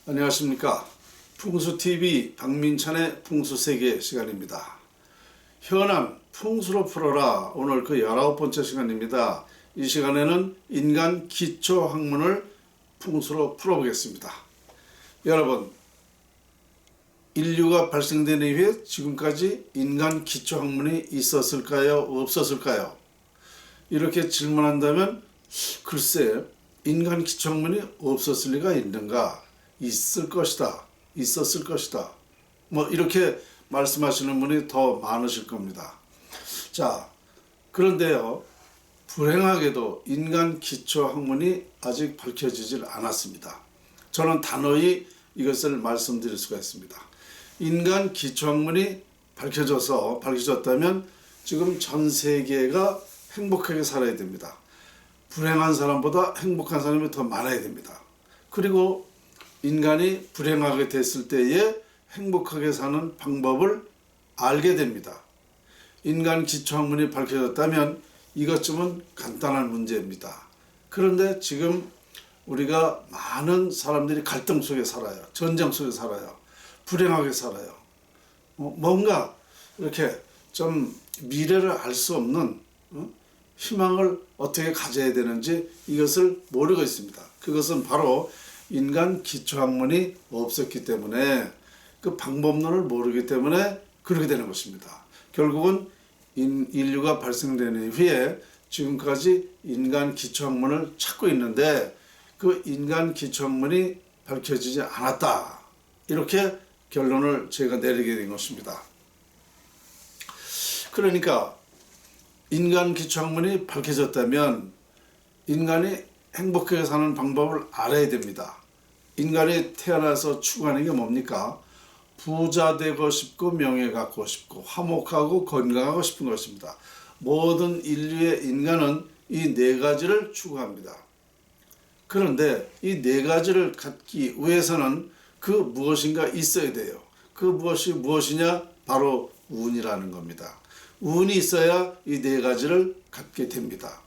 안녕하십니까. 풍수TV 박민찬의 풍수세계 시간입니다. 현안 풍수로 풀어라. 오늘 그 19번째 시간입니다. 이 시간에는 인간 기초학문을 풍수로 풀어보겠습니다. 여러분, 인류가 발생된 이후에 지금까지 인간 기초학문이 있었을까요? 없었을까요? 이렇게 질문한다면 글쎄, 인간 기초학문이 없었을 리가 있는가? 있을 것이다. 있었을 것이다. 이렇게 말씀하시는 분이 더 많으실 겁니다. 자, 그런데요, 불행하게도 인간 기초학문이 아직 밝혀지질 않았습니다. 저는 단호히 이것을 말씀드릴 수가 있습니다. 인간 기초학문이 밝혀졌다면 지금 전 세계가 행복하게 살아야 됩니다. 불행한 사람보다 행복한 사람이 더 많아야 됩니다. 그리고 인간이 불행하게 됐을 때에 행복하게 사는 방법을 알게 됩니다. 인간 기초학문이 밝혀졌다면 이것쯤은 간단한 문제입니다. 그런데 지금 우리가 많은 사람들이 갈등 속에 살아요. 전쟁 속에 살아요. 불행하게 살아요. 뭔가 이렇게 좀 미래를 알 수 없는 희망을 어떻게 가져야 되는지 이것을 모르고 있습니다. 그것은 바로 인간 기초학문이 없었기 때문에 그 방법론을 모르기 때문에 그렇게 되는 것입니다. 결국은 인류가 발생된 이후에 지금까지 인간 기초학문을 찾고 있는데 그 인간 기초학문이 밝혀지지 않았다. 이렇게 결론을 제가 내리게 된 것입니다. 그러니까 인간 기초학문이 밝혀졌다면 인간이 행복하게 사는 방법을 알아야 됩니다. 인간이 태어나서 추구하는 게 뭡니까? 부자 되고 싶고 명예 갖고 싶고 화목하고 건강하고 싶은 것입니다. 모든 인류의 인간은 이 네 가지를 추구합니다. 그런데 이 네 가지를 갖기 위해서는 그 무엇인가 있어야 돼요. 그 무엇이 무엇이냐? 바로 운이라는 겁니다. 운이 있어야 이 네 가지를 갖게 됩니다.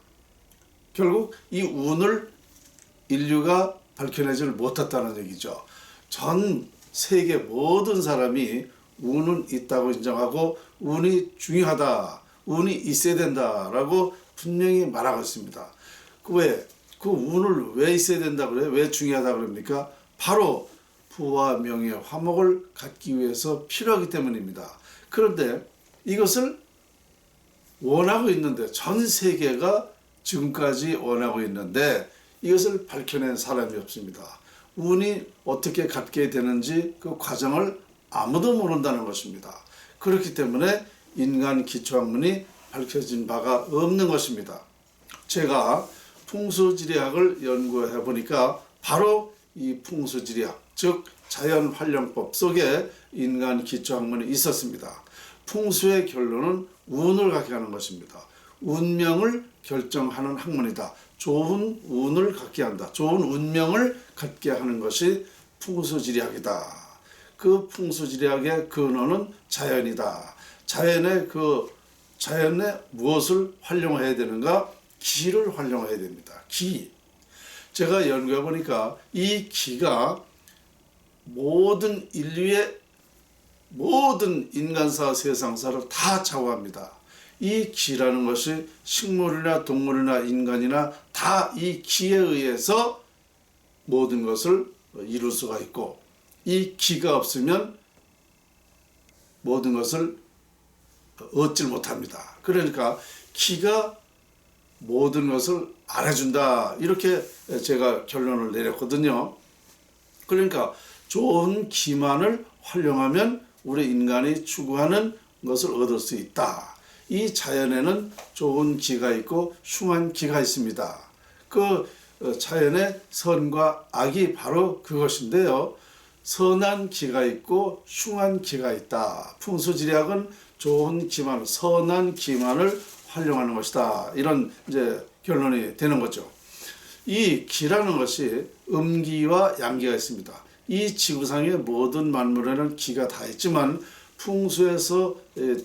결국 이 운을 인류가 밝혀내지를 못했다는 얘기죠. 전 세계 모든 사람이 운은 있다고 인정하고 운이 중요하다, 운이 있어야 된다라고 분명히 말하고 있습니다. 그 운을 왜 있어야 된다 그래요? 왜 중요하다 그럽니까? 바로 부와 명예, 화목을 갖기 위해서 필요하기 때문입니다. 그런데 이것을 원하고 있는데 전 세계가 지금까지 원하고 있는데 이것을 밝혀낸 사람이 없습니다. 운이 어떻게 갖게 되는지 그 과정을 아무도 모른다는 것입니다. 그렇기 때문에 인간 기초학문이 밝혀진 바가 없는 것입니다. 제가 풍수지리학을 연구해 보니까 바로 이 풍수지리학, 즉 자연활용법 속에 인간 기초학문이 있었습니다. 풍수의 결론은 운을 갖게 하는 것입니다. 운명을 결정하는 학문이다. 좋은 운을 갖게 한다. 좋은 운명을 갖게 하는 것이 풍수지리학이다. 그 풍수지리학의 근원은 자연이다. 자연에 무엇을 활용해야 되는가? 기를 활용해야 됩니다. 기. 제가 연구해 보니까 이 기가 모든 인류의 모든 인간사, 세상사를 다 좌우합니다. 이 기라는 것이 식물이나 동물이나 인간이나 다 이 기에 의해서 모든 것을 이룰 수가 있고 이 기가 없으면 모든 것을 얻질 못합니다. 그러니까 기가 모든 것을 알아준다. 이렇게 제가 결론을 내렸거든요. 그러니까 좋은 기만을 활용하면 우리 인간이 추구하는 것을 얻을 수 있다. 이 자연에는 좋은 기가 있고 흉한 기가 있습니다. 그 자연의 선과 악이 바로 그것인데요. 선한 기가 있고 흉한 기가 있다. 풍수지리학은 좋은 기만, 선한 기만을 활용하는 것이다. 이런 이제 결론이 되는 거죠. 이 기라는 것이 음기와 양기가 있습니다. 이 지구상의 모든 만물에는 기가 다 있지만 풍수에서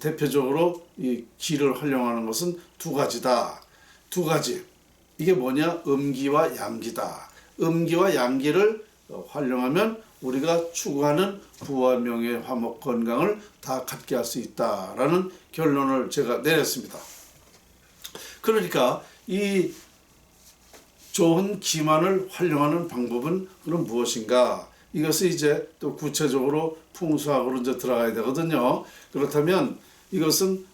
대표적으로 이 기를 활용하는 것은 두 가지다. 두 가지. 이게 뭐냐? 음기와 양기다. 음기와 양기를 활용하면 우리가 추구하는 부와 명예, 화목, 건강을 다 갖게 할 수 있다라는 결론을 제가 내렸습니다. 그러니까 이 좋은 기만을 활용하는 방법은 그럼 무엇인가? 이것을 이제 또 구체적으로 풍수학으로 이제 들어가야 되거든요. 그렇다면 이것은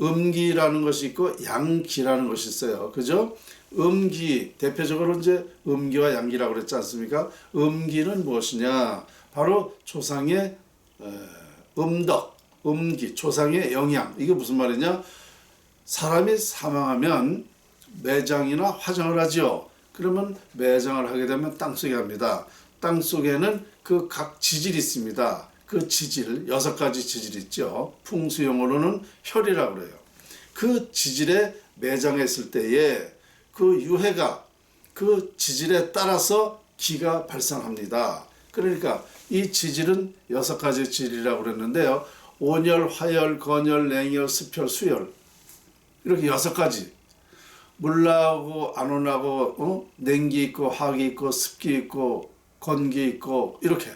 음기라는 것이 있고 양기라는 것이 있어요. 그죠? 음기, 대표적으로 이제 음기와 양기라고 그랬지 않습니까? 음기는 무엇이냐? 바로 조상의 음덕, 음기, 조상의 영양. 이게 무슨 말이냐? 사람이 사망하면 매장이나 화장을 하죠. 그러면 매장을 하게 되면 땅속에 합니다. 땅속에는 그 각 지질이 있습니다. 그 지질, 6가지 지질이 있죠. 풍수용어로는 혈이라고 그래요. 그 지질에 매장했을 때에 그 유해가 그 지질에 따라서 기가 발생합니다. 그러니까 이 지질은 6가지 지질이라고 그랬는데요. 온열, 화열, 건열, 냉열, 습열, 수열, 이렇게 6가지. 물나고 안 온나고 냉기 있고 화기 있고 습기 있고 건기 있고 이렇게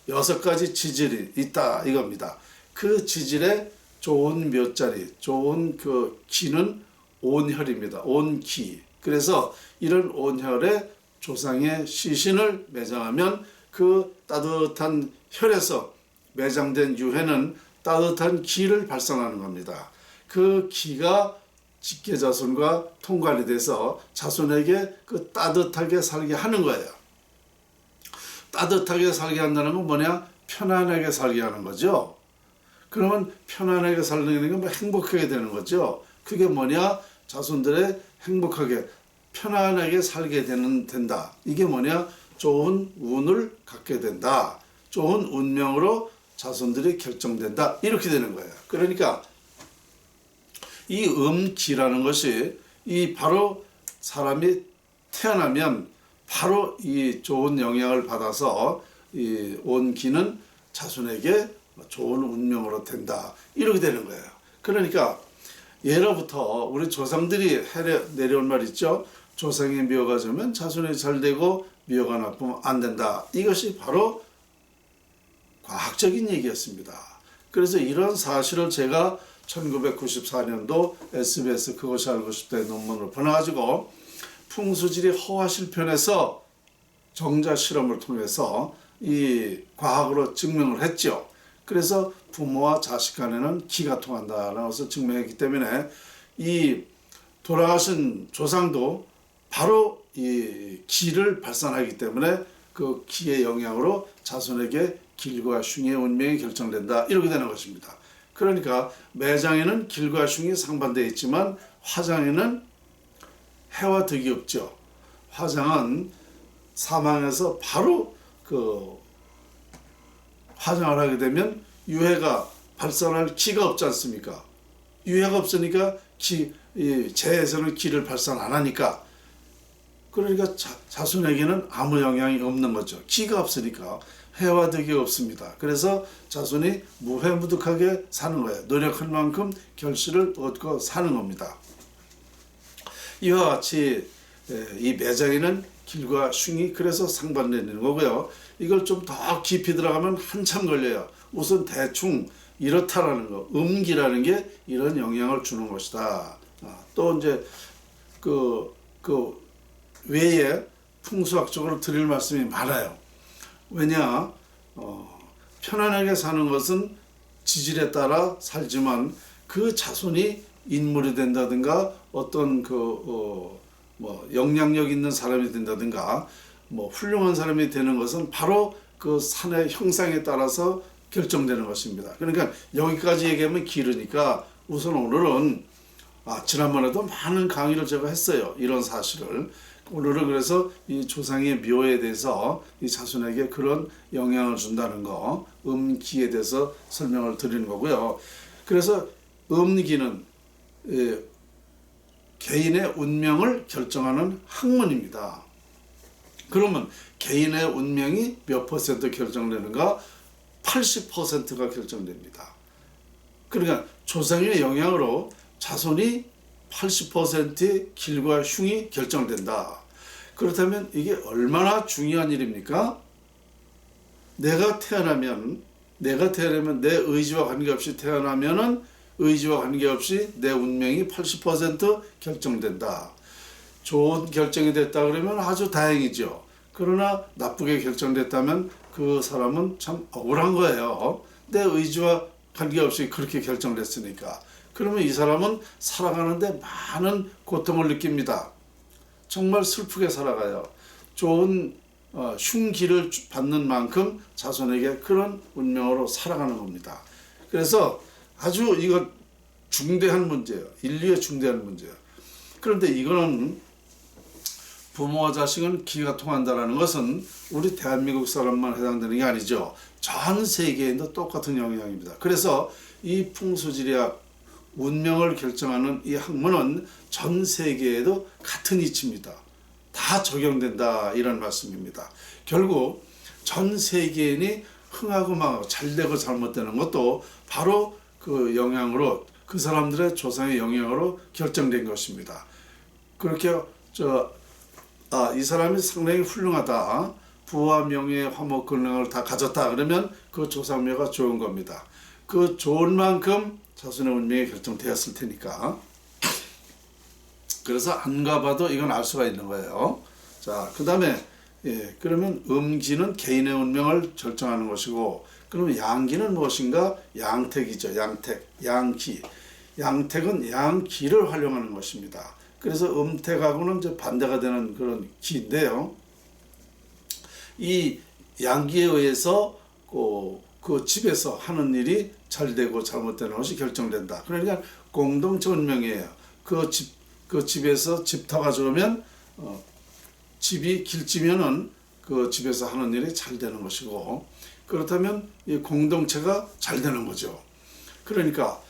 6가지 지질이 있다 이겁니다. 그 지질에 좋은 묘자리, 좋은 그 기는 온혈입니다. 온기. 그래서 이런 온혈에 조상의 시신을 매장하면 그 따뜻한 혈에서 매장된 유해는 따뜻한 기를 발산하는 겁니다. 그 기가 직계자손과 통관이 돼서 자손에게 그 따뜻하게 살게 하는 거예요. 따뜻하게 살게 한다는 건 뭐냐? 편안하게 살게 하는 거죠. 그러면 편안하게 살는 게 뭐 행복하게 되는 거죠. 그게 뭐냐? 자손들의 행복하게 편안하게 살게 된다. 이게 뭐냐? 좋은 운을 갖게 된다. 좋은 운명으로 자손들이 결정된다. 이렇게 되는 거예요. 그러니까 이 음기라는 것이 이 바로 사람이 태어나면 바로 이 좋은 영향을 받아서 이 온기는 자손에게 좋은 운명으로 된다. 이렇게 되는 거예요. 그러니까 예로부터 우리 조상들이 내려온 말 있죠. 조상의 묘가 좋으면 자손이 잘 되고 묘가 나쁘면 안 된다. 이것이 바로 과학적인 얘기였습니다. 그래서 이런 사실을 제가 1994년도 SBS 그것이 알고 싶다의 논문을 보내가지고 풍수지리 허화실편에서 정자 실험을 통해서 이 과학으로 증명을 했죠. 그래서 부모와 자식 간에는 기가 통한다라는 것을 증명했기 때문에 이 돌아가신 조상도 바로 이 기를 발산하기 때문에 그 기의 영향으로 자손에게 길과 흉의 운명이 결정된다. 이렇게 되는 것입니다. 그러니까 매장에는 길과 흉이 상반되어 있지만 화장에는 해와 득이 없죠. 화장은 사망해서 바로 그 화장을 하게 되면 유해가 발산할 기가 없지 않습니까? 유해가 없으니까 재에서는 기를 발산 안 하니까 그러니까 자손에게는 아무 영향이 없는 거죠. 기가 없으니까 해와 득이 없습니다. 그래서 자손이 무해무득하게 사는 거예요. 노력한 만큼 결실을 얻고 사는 겁니다. 이와 같이 이 매장에는 길과 흉이 그래서 상반되는 거고요. 이걸 좀 더 깊이 들어가면 한참 걸려요. 우선 대충 이렇다라는 거, 음기라는 게 이런 영향을 주는 것이다. 또 이제 그 외에 풍수학적으로 드릴 말씀이 많아요. 왜냐, 편안하게 사는 것은 지질에 따라 살지만 그 자손이 인물이 된다든가 어떤 뭐 영향력 있는 사람이 된다든가 뭐 훌륭한 사람이 되는 것은 바로 그 산의 형상에 따라서 결정되는 것입니다. 그러니까 여기까지 얘기하면 길으니까 우선 오늘은 지난번에도 많은 강의를 제가 했어요. 이런 사실을. 오늘은 그래서 이 조상의 묘에 대해서 이 자손에게 그런 영향을 준다는 거, 음기에 대해서 설명을 드리는 거고요. 그래서 음기는 개인의 운명을 결정하는 학문입니다. 그러면 개인의 운명이 몇 퍼센트 결정되는가? 80%가 결정됩니다. 그러니까 조상의 영향으로 자손이 80%의 길과 흉이 결정된다. 그렇다면 이게 얼마나 중요한 일입니까? 내가 태어나면 내 의지와 관계없이 태어나면은 의지와 관계없이 내 운명이 80% 결정된다. 좋은 결정이 됐다 그러면 아주 다행이죠. 그러나 나쁘게 결정됐다면 그 사람은 참 억울한 거예요. 내 의지와 관계없이 그렇게 결정됐으니까. 그러면 이 사람은 살아가는데 많은 고통을 느낍니다. 정말 슬프게 살아가요. 좋은 흉기를 받는 만큼 자손에게 그런 운명으로 살아가는 겁니다. 그래서 아주 이거 중대한 문제예요. 인류의 중대한 문제예요. 그런데 이거는 부모와 자식은 기가 통한다는 것은 우리 대한민국 사람만 해당되는 게 아니죠. 전 세계에도 똑같은 영향입니다. 그래서 이 풍수지리학 운명을 결정하는 이 학문은 전 세계에도 같은 이치입니다. 다 적용된다 이런 말씀입니다. 결국 전 세계인이 흥하고 망하고 잘되고 잘못되는 것도 바로 그 영향으로 그 사람들의 조상의 영향으로 결정된 것입니다. 그렇게 이 사람이 상당히 훌륭하다. 부와 명예, 화목, 건강을 다 가졌다. 그러면 그 조상묘가 좋은 겁니다. 그 좋은 만큼 자손의 운명이 결정되었을 테니까. 그래서 안 가봐도 이건 알 수가 있는 거예요. 자, 그 다음에 그러면 음기는 개인의 운명을 결정하는 것이고, 그러면 양기는 무엇인가? 양택이죠. 양택, 양기. 양택은 양기를 활용하는 것입니다. 그래서 음택하고는 이제 반대가 되는 그런 기인데요. 이 양기에 의해서 그 집에서 하는 일이 잘 되고 잘못되는 것이 결정된다. 그러니까 공동체 운명이에요. 그 집에서 집터가 좋으면 집이 길지면은 그 집에서 하는 일이 잘 되는 것이고, 그렇다면 이 공동체가 잘 되는 거죠. 그러니까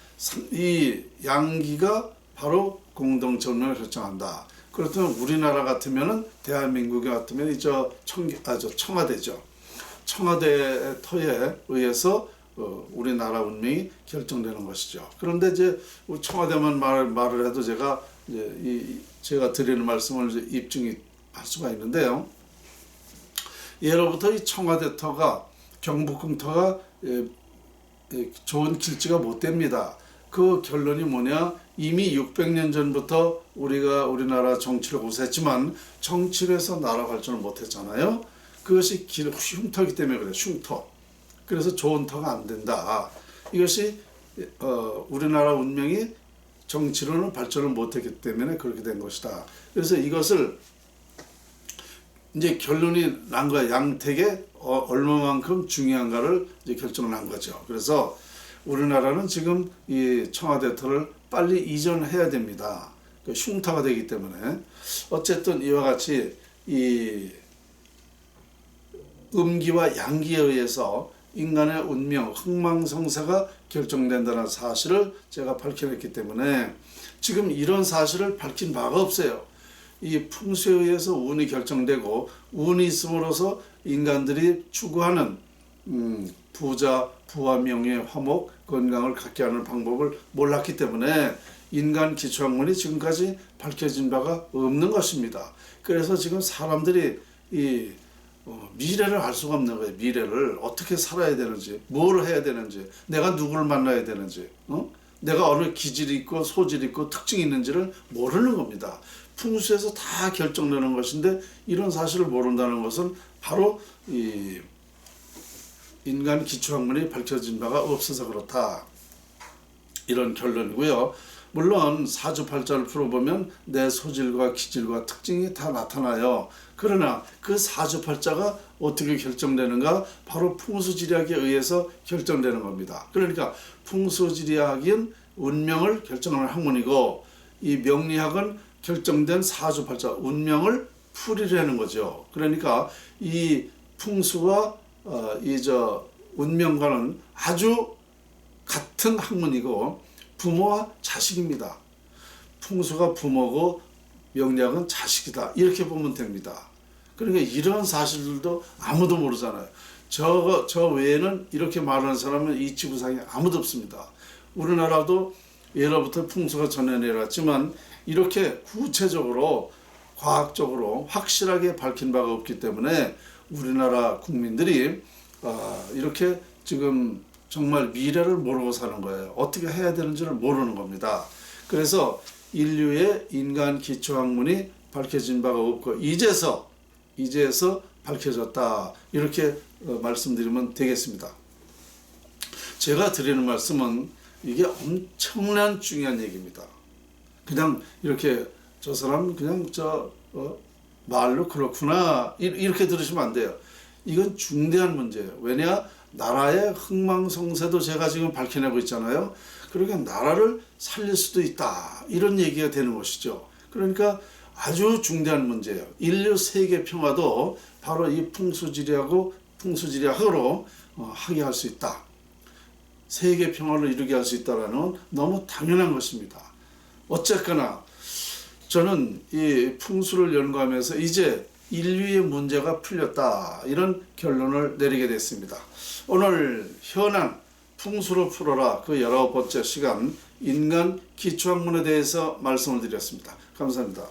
이 양기가 바로 공동체 운명을 결정한다. 그렇다면 우리나라 같으면은 대한민국 같으면 청와대죠. 청와대 터에 의해서 우리나라 운명이 결정되는 것이죠. 그런데 이제 청와대만 말을 해도 제가 드리는 말씀을 입증할 수가 있는데요. 예로부터 이 청와대 터가 경복궁 터가 좋은 길지가 못 됩니다. 그 결론이 뭐냐? 이미 600년 전부터 우리나라 정치를 고수했지만 정치를 해서 나라 발전을 못했잖아요. 그것이 흉터이기 때문에 그래요. 흉터. 그래서 좋은 터가 안 된다. 이것이 우리나라 운명이 정치로는 발전을 못했기 때문에 그렇게 된 것이다. 그래서 이것을 이제 결론이 난 거야. 양택에 얼마만큼 중요한가를 이제 결정을 한 거죠. 그래서 우리나라는 지금 이 청와대 터를 빨리 이전해야 됩니다. 그 흉터가 되기 때문에. 어쨌든 이와 같이 이 음기와 양기에 의해서 인간의 운명, 흥망성쇠가 결정된다는 사실을 제가 밝혀냈기 때문에 지금 이런 사실을 밝힌 바가 없어요. 이 풍수에 의해서 운이 결정되고, 운이 있음으로써 인간들이 추구하는 부와 명예, 화목, 건강을 갖게 하는 방법을 몰랐기 때문에 인간 기초학문이 지금까지 밝혀진 바가 없는 것입니다. 그래서 지금 사람들이 이 미래를 알 수가 없는 거예요. 미래를 어떻게 살아야 되는지, 뭘 해야 되는지, 내가 누구를 만나야 되는지, 내가 어느 기질이 있고 소질이 있고 특징이 있는지를 모르는 겁니다. 풍수에서 다 결정되는 것인데 이런 사실을 모른다는 것은 바로 이 인간 기초학문이 밝혀진 바가 없어서 그렇다. 이런 결론이고요. 물론 사주팔자를 풀어보면 내 소질과 기질과 특징이 다 나타나요. 그러나 그 사주팔자가 어떻게 결정되는가? 바로 풍수지리학에 의해서 결정되는 겁니다. 그러니까 풍수지리학은 운명을 결정하는 학문이고, 이 명리학은 결정된 사주팔자, 운명을 풀이라는 거죠. 그러니까 이 풍수와 운명과는 아주 같은 학문이고 부모와 자식입니다. 풍수가 부모고 명리학은 자식이다. 이렇게 보면 됩니다. 그러니까 이런 사실들도 아무도 모르잖아요. 저 외에는 이렇게 말하는 사람은 이 지구상에 아무도 없습니다. 우리나라도 예로부터 풍수가 전해 내려왔지만 이렇게 구체적으로 과학적으로 확실하게 밝힌 바가 없기 때문에 우리나라 국민들이 이렇게 지금 정말 미래를 모르고 사는 거예요. 어떻게 해야 되는지를 모르는 겁니다. 그래서 인류의 인간 기초학문이 밝혀진 바가 없고 이제서 밝혀졌다. 이렇게 말씀드리면 되겠습니다. 제가 드리는 말씀은 이게 엄청난 중요한 얘기입니다. 그냥 이렇게 저 사람 그냥 말로 그렇구나 이렇게 들으시면 안 돼요. 이건 중대한 문제예요. 왜냐? 나라의 흥망성쇠도 제가 지금 밝혀내고 있잖아요. 그러니까 나라를 살릴 수도 있다. 이런 얘기가 되는 것이죠. 그러니까 아주 중대한 문제예요. 인류 세계 평화도 바로 이 풍수지리학으로 하게 할 수 있다. 세계 평화를 이루게 할 수 있다라는 너무 당연한 것입니다. 어쨌거나 저는 이 풍수를 연구하면서 이제 인류의 문제가 풀렸다. 이런 결론을 내리게 됐습니다. 오늘 현안 풍수로 풀어라 그 19번째 시간 인간 기초학문에 대해서 말씀을 드렸습니다. 감사합니다.